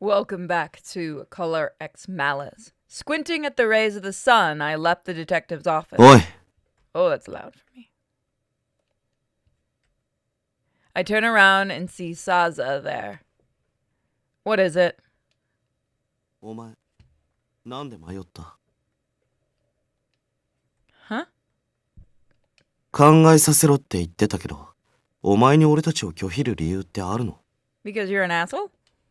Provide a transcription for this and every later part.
Welcome back to Color X Malice. Squinting at the rays of the sun, I left the detective's office. Oi! Oh, that's loud for me. I turn around and see Saza there. What is it? お前、なんで迷った? Huh? 考えさせろって言ってたけど、お前に俺たちを拒否る理由ってあるの? Because you're an asshole?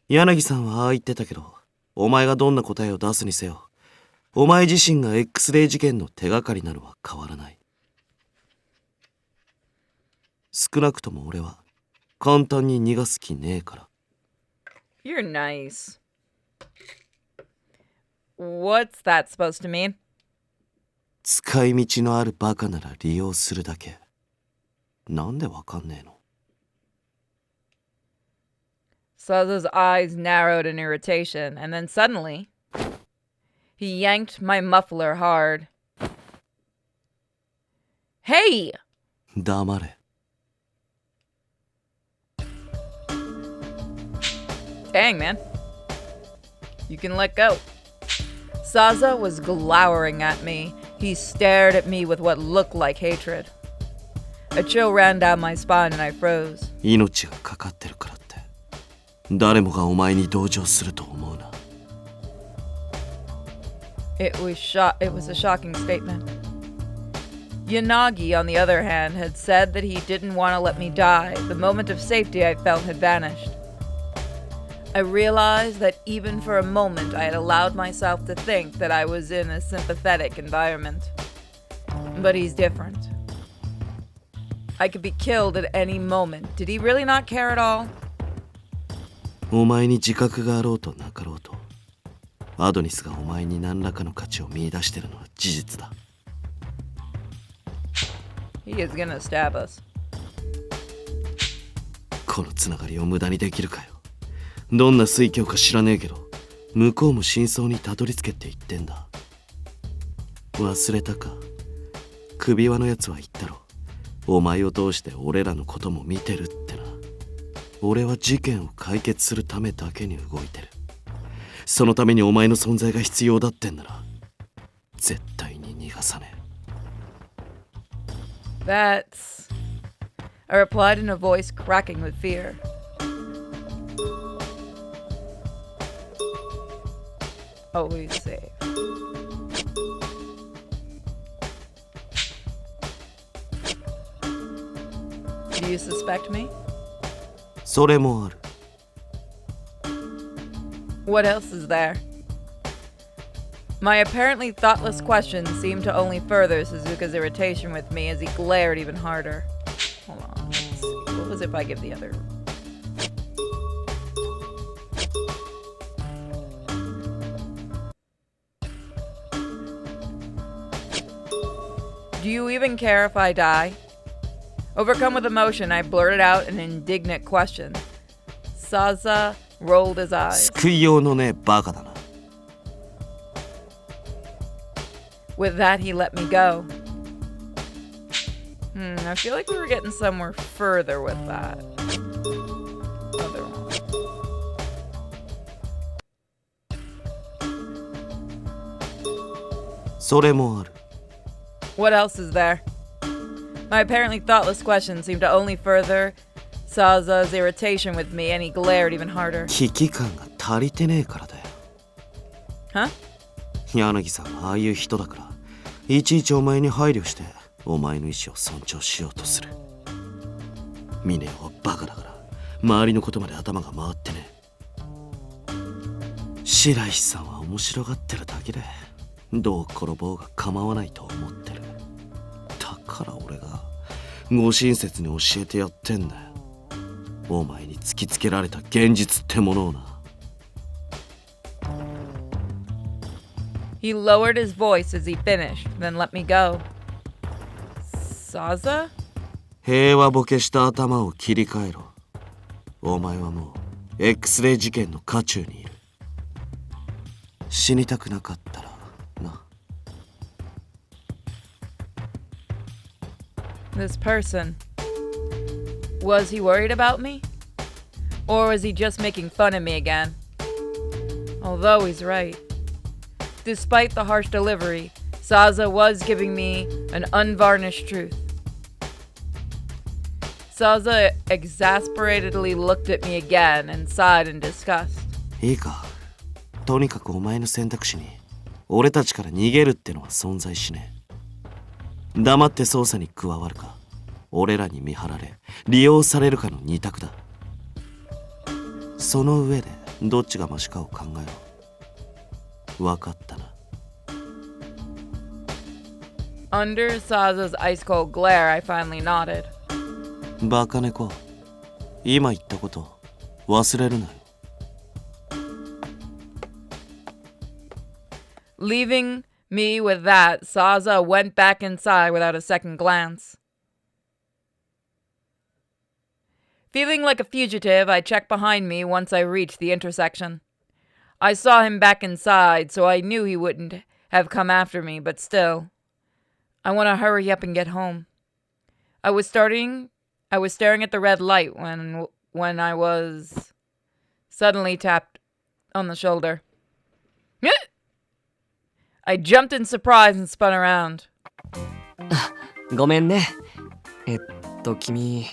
柳さんはああ言ってたけど、お前がどんな答えを出すにせよ、お前自身が X デー事件の手がかりなのは変わらない。少なくとも俺は簡単に逃がす気ねえから。You're nice. What's that supposed to mean? 使い道のあるバカなら利用するだけ。なんでわかんねえの? Saza's eyes narrowed in irritation, and then suddenly, he yanked my muffler hard. Hey! 黙れ。Dang, man. You can let go. Saza was glowering at me. He stared at me with what looked like hatred. A chill ran down my spine and I froze. 命がかかってるからって、誰もがお前に同情すると思うな。It was a shocking statement. Yanagi, on the other hand, had said that he didn't want to let me die. The moment of safety I felt had vanished. I realized that even for a moment I had allowed myself to think that I was in a sympathetic environment. But he's different. I could be killed at any moment. Did he really not care at all? お前に自覚があろうとなかろうと、アドニスがお前に何らかの価値を見出してるのは事実だ。He is gonna stab us. このつながりを無駄にできるかよ。どんな推挙か知らねえけど、向こうも真相にたどり着けって言ってんだ。忘れたか。首輪のやつは言ったろ。お前を通して俺らのことも見てるってな。俺は事件を解決するためだけに動いてる。そのためにお前の存在が必要だってんなら、絶対に逃がさねえ。That's... I replied in a voice cracking with fear. Always safe. Do you suspect me? それもある。What else is there? My apparently thoughtless questions seemed to only further Suzuka's irritation with me as he glared even harder. Hold on, let's see. What was if I give the other... Do you even care if I die? Overcome with emotion, I blurted out an indignant question. Saza rolled his eyes. 救いようのねえバカだな。With that, he let me go. I feel like we were getting somewhere further with that. Other one. What else is there? My apparently thoughtless question seemed to only further Saza's irritation with me, and he glared even harder. 危機感が足りてねえからだよ。Huh? 柳さんはああいう人だから、いちいちお前に配慮してお前の意思を尊重しようとする。ミネオはバカだから周りのことまで頭が回ってね。白石さんは面白がってるだけで、どう転ぼうが構わないと思ってる。だから俺がご親切に教えてやってんだよ。お前に突きつけられた現実ってものをな。He lowered his voice as he finished, then let me go. Saza? 平和ボケした頭を切り替えろ。お前はもう X デー事件の渦中にいる。死にたくなかったらな。This person. Was he worried about me? Or was he just making fun of me again? Although he's right. Despite the harsh delivery, Saza was giving me an unvarnished truth. Saza exasperatedly looked at me again and sighed in disgust. いいか、とにかくお前の選択肢に俺たちから逃げるってのは存在しねえ。黙って捜査に加わるか、俺らに見張られ利用されるかの二択だ。その上でどっちがマシかを考えろ。分かったな。Under Saza's ice-cold glare, I finally nodded. バカ猫、今言ったこと忘れるなよ。Leaving me with that, Saza went back inside without a second glance. Feeling like a fugitive, I checked behind me once I reached the intersection. I saw him back inside, so I knew he wouldn't have come after me, but still. I want to hurry up and get home. I was staring at the red light when I was suddenly tapped on the shoulder. I jumped in surprise and spun around. ごめんね。君、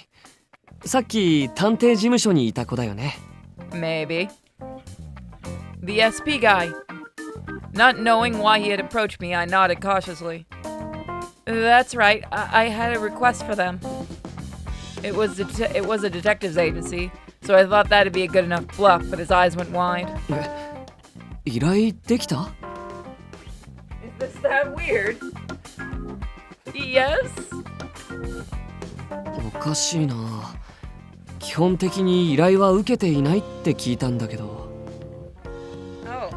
さっき探偵事務所にいた子だよね。Maybe. The SP guy. Not knowing why he had approached me, I nodded cautiously. That's right. I had a request for them. It was a detective's agency, so I thought that'd be a good enough bluff, but his eyes went wide. 依頼できた？ Is this that weird? Yes? おかしいな。基本的に依頼は受けていないって聞いたんだけど。Oh.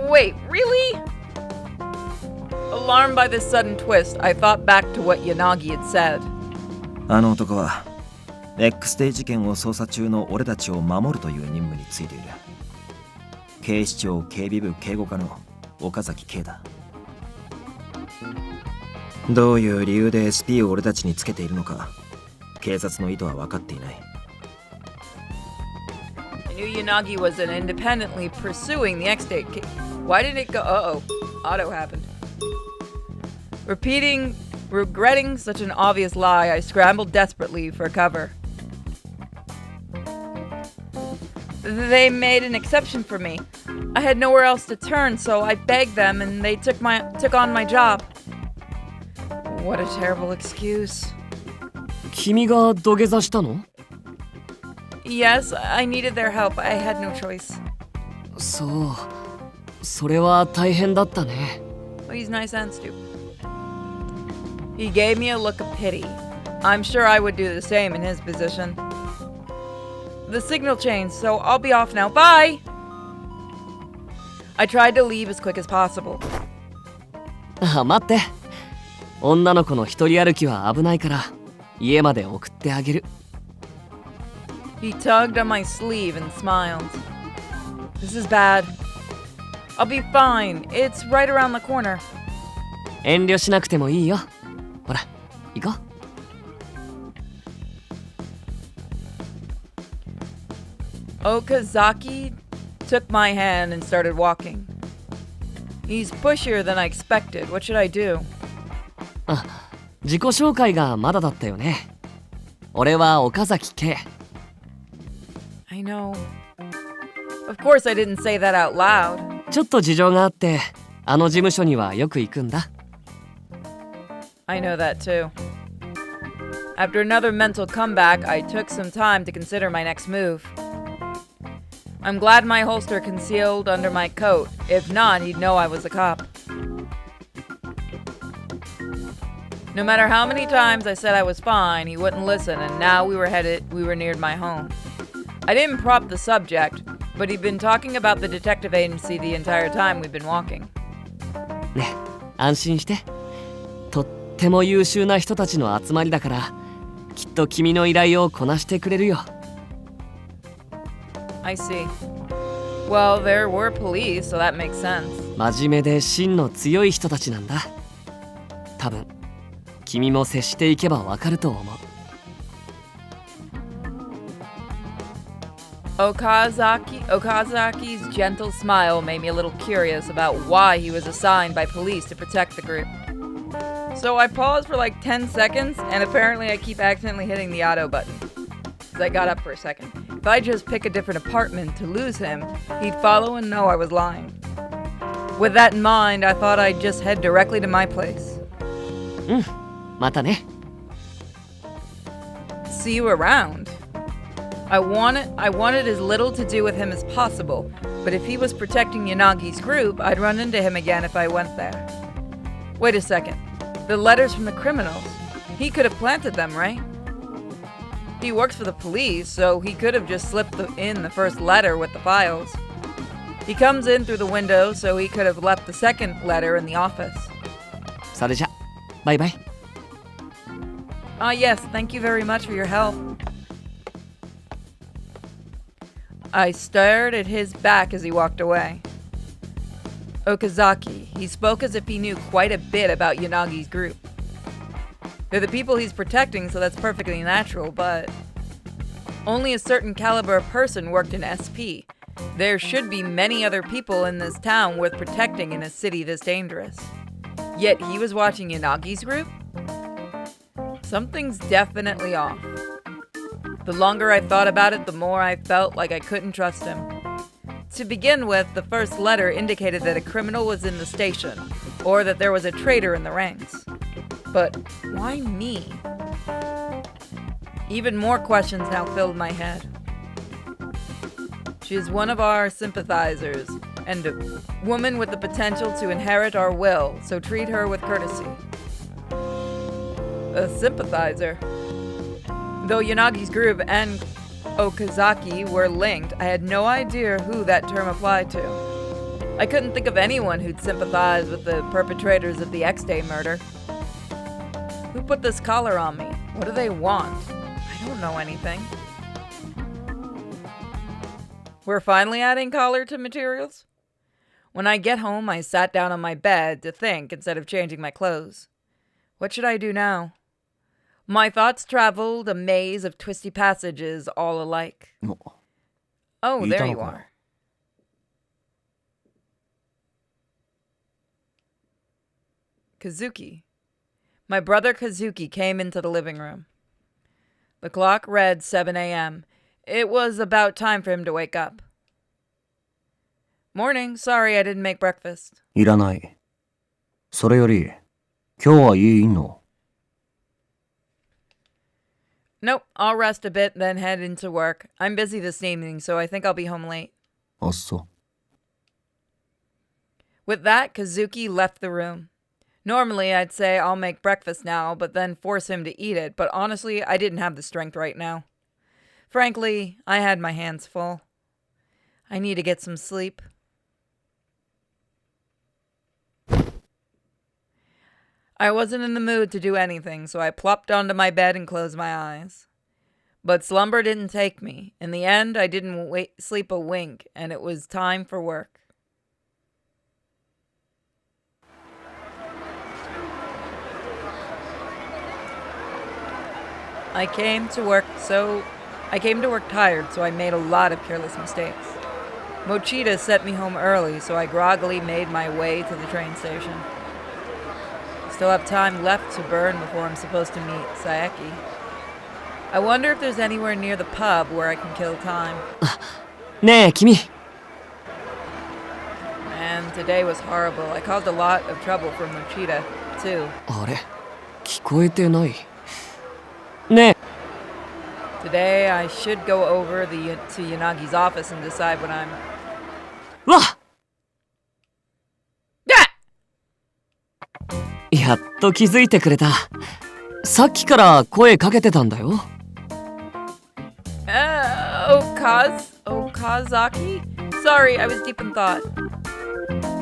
Wait, really? Alarmed by this sudden twist, I thought back to what Yanagi had said. あの男は X デイ事件を捜査中の俺たちを守るという任務についている。警視庁警備部警護課の岡崎圭だ。どういう理由で SP を俺たちにつけているのか、警察の意図は分かっていない。I knew Yanagi was independently pursuing the X-Date case. Why did it go? Uh-oh. Auto happened. Regretting such an obvious lie, I scrambled desperately for cover. They made an exception for me. I had nowhere else to turn, so I begged them and they took on my job. What a terrible excuse. 君が土下座したの？ Yes, I needed their help. I had no choice. そう、それは大変だったね。 Well, he's nice and stupid. He gave me a look of pity. I'm sure I would do the same in his position. The signal changed, so I'll be off now. Bye! I tried to leave as quick as possible. あ、待って。女の子の一人歩きは危ないから家まで送ってあげる。 He tugged on my sleeve and smiled. This is bad. I'll be fine. It's right around the corner. 遠慮しなくてもいいよ。ほら、行こう。Okazaki took my hand and started walking. He's pushier than I expected. What should I do? あ、自己紹介がまだだったよね。俺は岡崎圭。I know. Of course I didn't say that out loud. ちょっと事情があって、あの事務所にはよく行くんだ。I know that too. After another mental comeback, I took some time to consider my next move. I'm glad my holster concealed under my coat. If not, he'd know I was a cop. No matter how many times I said I was fine, he wouldn't listen, and now we were near my home. I didn't prop the subject, but he'd been talking about the detective agency the entire time we'd been walking. ね、安心して。とっても優秀な人たちの集まりだから、きっと君の依頼をこなしてくれるよ。I see. Well, there were police, so that makes sense. 真面目で芯の強い人たちなんだ。多分、君も接していけばわかると思う。Okazaki's gentle smile made me a little curious about why he was assigned by police to protect the group. So I paused for like 10 seconds, and apparently I keep accidentally hitting the auto button. So I got up for a second. If I just pick a different apartment to lose him, he'd follow and know I was lying. With that in mind, I thought I'd just head directly to my place. またね。 See you around. I wanted as little to do with him as possible, but if he was protecting Yanagi's group, I'd run into him again if I went there. Wait a second. The letters from the criminals. He could have planted them, right? He works for the police, so he could have just slipped in the first letter with the files. He comes in through the window, so he could have left the second letter in the office. それじゃ、バイバイ。 Yes, thank you very much for your help. I stared at his back as he walked away. Okazaki, he spoke as if he knew quite a bit about Yanagi's group. They're the people he's protecting, so that's perfectly natural, but only a certain caliber of person worked in SP. There should be many other people in this town worth protecting in a city this dangerous. Yet he was watching Yanagi's group? Something's definitely off. The longer I thought about it, the more I felt like I couldn't trust him. To begin with, the first letter indicated that a criminal was in the station, or that there was a traitor in the ranks. But why me? Even more questions now filled my head. She is one of our sympathizers, and a woman with the potential to inherit our will, so treat her with courtesy. A sympathizer? Though Yanagi's group and Okazaki were linked, I had no idea who that term applied to. I couldn't think of anyone who'd sympathize with the perpetrators of the X-Day murder. Who put this collar on me? What do they want? I don't know anything. We're finally adding collar to materials? When I get home, I sat down on my bed to think instead of changing my clothes. What should I do now? My thoughts traveled a maze of twisty passages all alike. Oh, there you are. Kazuki. My brother Kazuki came into the living room. The clock read 7 a.m. It was about time for him to wake up. Morning. Sorry I didn't make breakfast. いらない。それより、今日はいいの? Nope, I'll rest a bit, then head into work. I'm busy this evening, so I think I'll be home late. あっそ。 With that, Kazuki left the room. Normally, I'd say I'll make breakfast now, but then force him to eat it, but honestly, I didn't have the strength right now. Frankly, I had my hands full. I need to get some sleep. I wasn't in the mood to do anything, so I plopped onto my bed and closed my eyes. But slumber didn't take me. In the end, I didn't sleep a wink, and it was time for work. I came to work tired, so I made a lot of careless mistakes. Mochita sent me home early, so I groggily made my way to the train station. Still have time left to burn before I'm supposed to meet Saeki. I wonder if there's anywhere near the pub where I can kill time. ねえ、君。 Man, today was horrible. I caused a lot of trouble for Mochita, too. あれ、聞こえてない。ねえ。 Today I should go over to Yanagi's office and decide what I'm... わっ！やっと気づいてくれた。さっきから声かけてたんだよ。Okazaki? Sorry, I was deep in thought.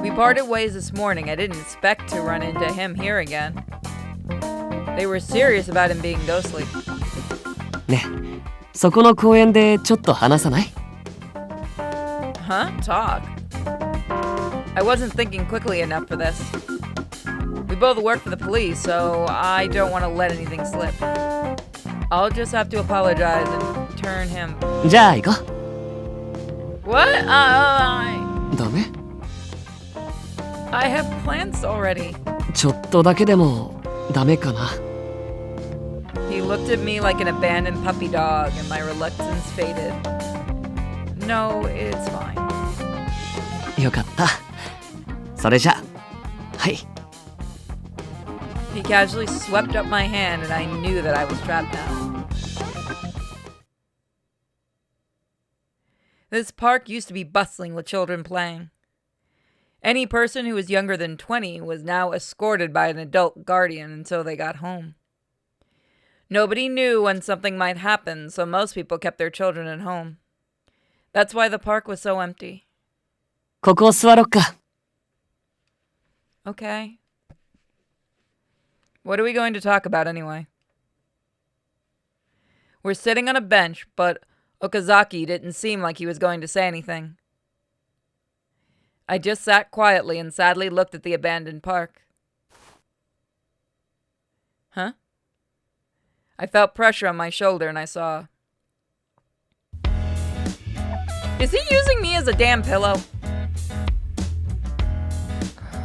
We parted ways this morning. I didn't expect to run into him here again. They were serious about him being ghostly. ね、そこの公園でちょっと話さない？ Huh? Talk? I wasn't thinking quickly enough for this. We both work for the police, so I don't want to let anything slip. I'll just have to apologize and turn him. じゃあ行こう。What?ダメ？ I have plants already. ちょっとだけでもダメかな。 He looked at me like an abandoned puppy dog, and my reluctance faded. No, it's fine. よかった。それじゃ、はい。 He casually swept up my hand, and I knew that I was trapped now. This park used to be bustling with children playing. Any person who was younger than 20 was now escorted by an adult guardian until they got home. Nobody knew when something might happen, so most people kept their children at home. That's why the park was so empty. ここ座ろっか。 Okay. What are we going to talk about anyway? We're sitting on a bench, but Okazaki didn't seem like he was going to say anything. I just sat quietly and sadly looked at the abandoned park. Huh? I felt pressure on my shoulder and I saw... Is he using me as a damn pillow?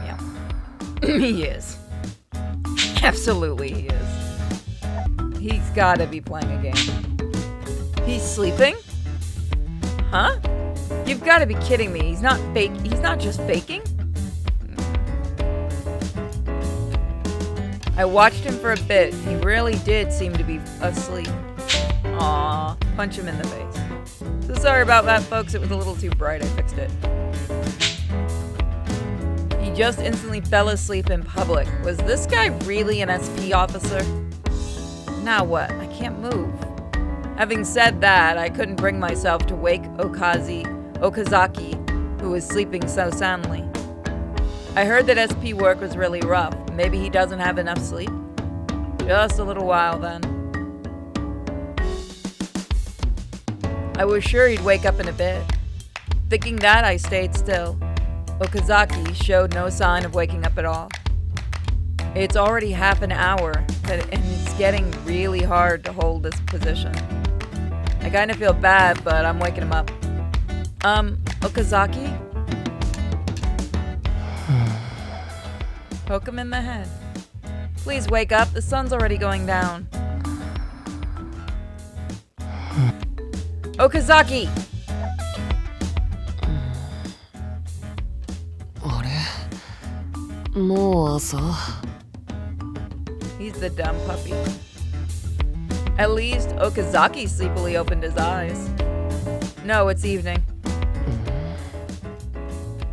Yeah. He is. Absolutely he is. He's gotta be playing a game. He's sleeping? Huh? You've gotta be kidding me. He's not just faking? I watched him for a bit. He really did seem to be asleep. Aw, punch him in the face. So sorry about that, folks. It was a little too bright. I fixed it. He just instantly fell asleep in public. Was this guy really an SP officer? Now what? I can't move. Having said that, I couldn't bring myself to wake Okazaki, who was sleeping so soundly. I heard that SP work was really rough. Maybe he doesn't have enough sleep? Just a little while then. I was sure he'd wake up in a bit. Thinking that, I stayed still. Okazaki showed no sign of waking up at all. It's already half an hour, and it's getting really hard to hold this position. I kind of feel bad, but I'm waking him up. Okazaki? Poke him in the head. Please wake up, the sun's already going down. Okazaki! あれ？もう朝？ He's the dumb puppy. At least Okazaki sleepily opened his eyes. No, it's evening.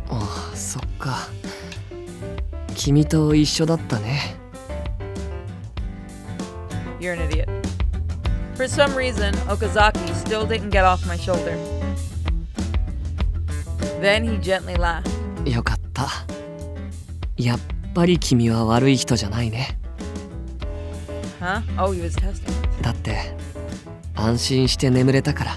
あ、そっか。君と一緒だったね。 You're an idiot. For some reason, Okazaki still didn't get off my shoulder. Then he gently laughed. よかった。やっぱり君は悪い人じゃないね。 Huh? Oh, he was testing. だって安心して眠れたから。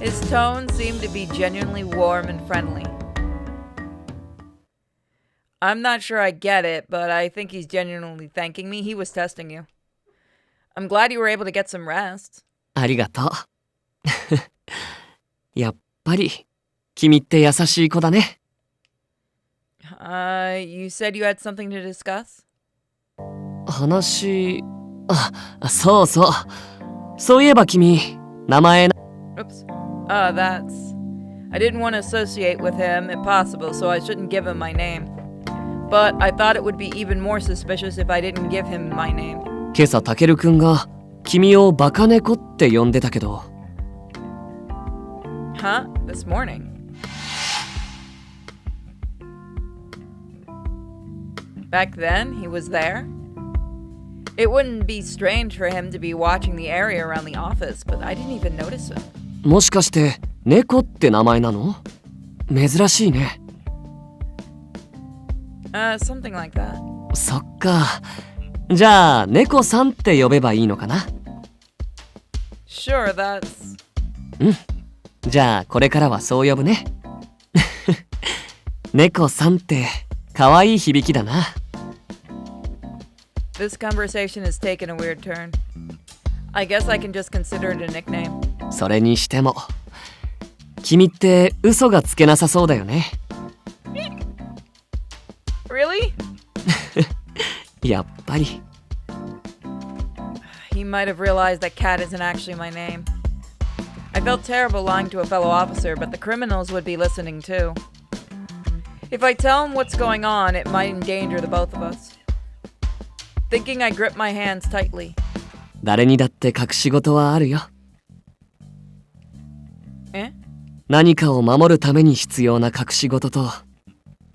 His tone seemed to be genuinely warm and friendly. I'm not sure I get it, but I think he's genuinely thanking me. He was testing you. I'm glad you were able to get some rest. ありがとう。やっぱり君って優しい子だね。You said you had something to discuss? 話、そうそう。そういえば君、名前な。 Oops. That's... I didn't want to associate with him if possible, so I shouldn't give him my name. But I thought it would be even more suspicious if I didn't give him my name. 今朝タケルくんが君をバカ猫って呼んでたけど。 Huh? This morning? Back then, he was there? It wouldn't be strange for him to be watching the area around the office, but I didn't even notice it. もしかして猫って名前なの？珍しいね。Something like that. そっか。じゃあ猫さんって呼べばいいのかな？ Sure, that's... うん。じゃあこれからはそう呼ぶね。猫さんって可愛い響きだな。 This conversation has taken a weird turn. I guess I can just consider it a nickname. それにしても君って嘘がつけなさそうだよね。Really? やっぱり。 He might have realized that Cat isn't actually my name. I felt terrible lying to a fellow officer, but the criminals would be listening too. If I tell him what's going on, it might endanger the both of us. Thinking, I gripped my hands tightly. 誰にだって隠し事はあるよ。Eh? 何かを守るために必要な隠し事と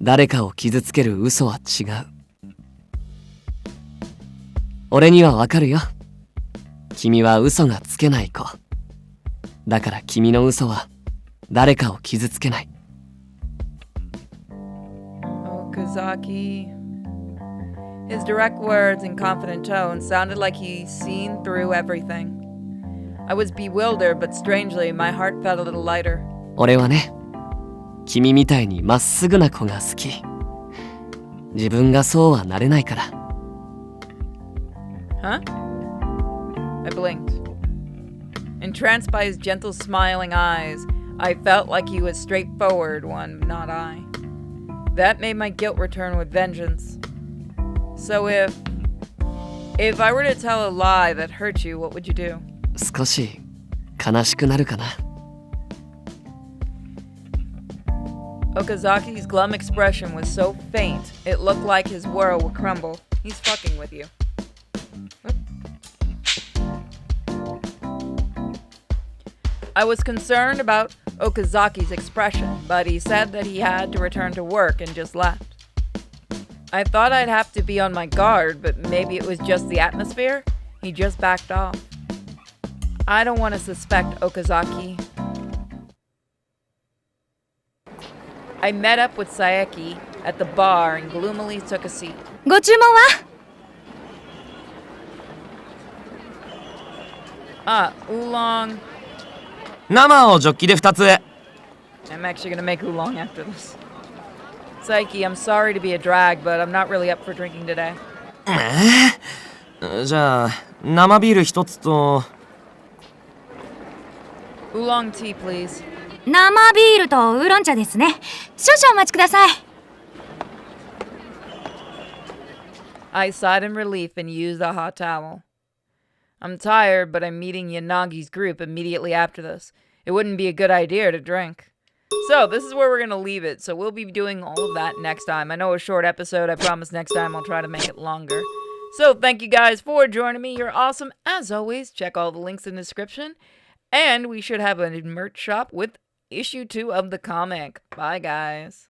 誰かを傷つける嘘は違う。俺にはわかるよ。君は嘘がつけない子。だから君の嘘は誰かを傷つけない。Okazaki. His direct words and confident tone sounded like he'd seen through everything. I was bewildered, but strangely, my heart felt a little lighter. 俺はね、君みたいにまっすぐな子が好き。自分がそうはなれないから。Huh? I blinked. Entranced by his gentle, smiling eyes, I felt like he was straightforward one, not I. That made my guilt return with vengeance. So if I were to tell a lie that hurt you, what would you do? 少し悲しくなるかな。Okazaki's glum expression was so faint, it looked like his world would crumble. He's fucking with you. I was concerned about Okazaki's expression, but he said that he had to return to work and just left. I thought I'd have to be on my guard, but maybe it was just the atmosphere. He just backed off. I don't want to suspect Okazaki. I met up with Saeki at the bar and gloomily took a seat. ご注文は Oolong. 生をジョッキで2つ。 I'm actually gonna make oolong after this. Saeki, I'm sorry to be a drag, but I'm not really up for drinking today. じゃあ生ビール1つと。 Oolong tea, please. 生ビールとウーロン茶ですね。少々お待ちください。I sighed in relief and used a hot towel. I'm tired, but I'm meeting Yanagi's group immediately after this. It wouldn't be a good idea to drink. So, this is where we're going to leave it. So, we'll be doing all of that next time. I know a short episode. I promise next time I'll try to make it longer. So, thank you guys for joining me. You're awesome. As always, check all the links in the description. And we should have a merch shop with issue 2 of the comic. Bye, guys.